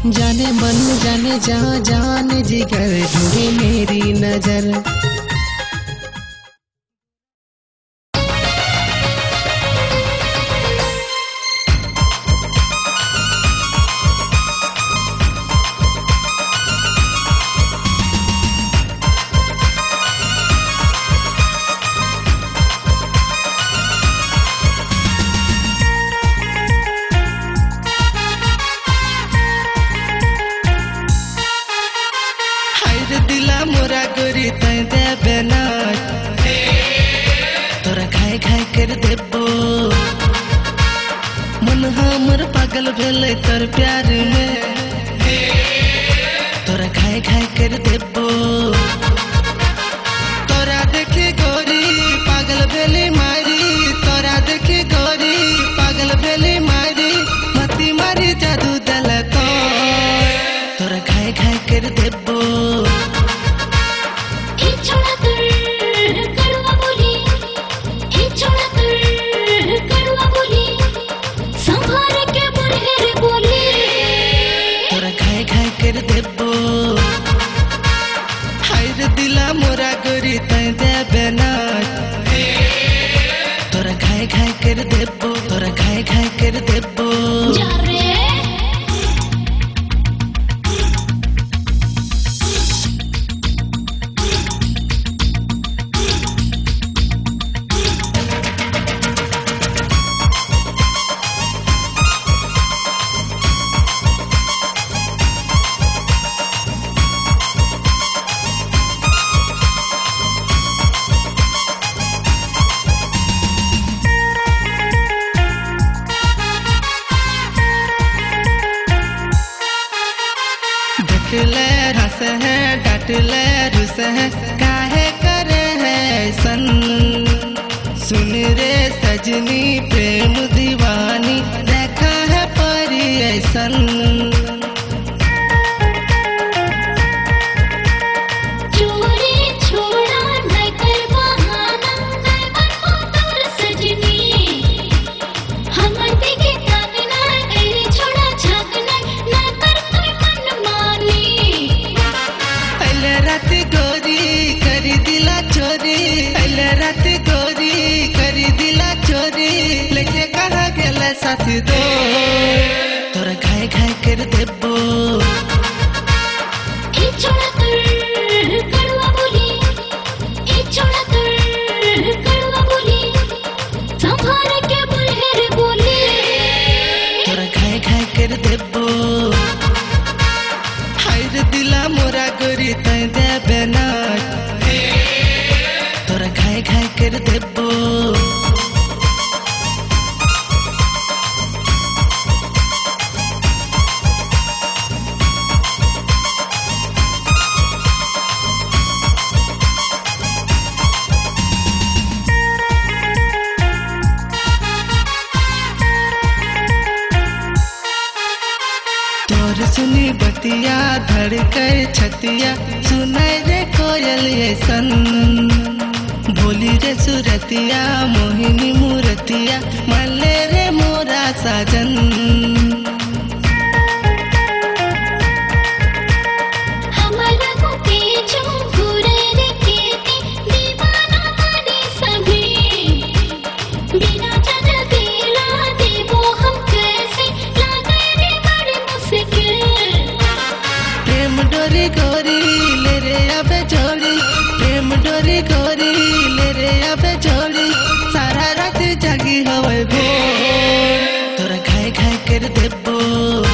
जाने मन जाने जहाँ जाने जिगर ढूंढे मेरी नजर। दिला मोरा गोरी तय देबे ना तोरा खाए खाए कर देबो मन हमर पागल भेले तोर प्यार में तोरा खाए खाए कर देबो तोरा देखे गोरी पागल भेले मारी तोरा देखे गोरी पागल भेले मारी मती मारी जादू दला तो तोरा खाए खाए कर देबो। दिला मोरा गोरी तय देबे ना तोरा खाए खाए कर देबो तोरा खाए खाए कर देबो। ले हंस है डट ले रुस है काहे करे है सन सुन रे सजनी प्रेम दीवानी देखा है परी ऐसन रात गोरी करी दिला चोरी लेके कहा गेला साथ दो तोरा खाए खाए कर देबो। तोरा खाए खाए कर देबो हाय दिला मोरा गोरी तय देबे ना तोरा खाए खाए कर देबो। तोर सुनी बतिया धड़के छतिया सुनाई रे कोयल ऐसन भोली रे सुरतिया मोहिनी मूरतिया मले रे मोरा साजन प्रेम डोरी गोरी ले रे अबे जोड़ी प्रेम डोरी गोरी ले रे अबे जोड़ी सारा रात जागी हवे भोर तोरा खाए खाए कर देबो।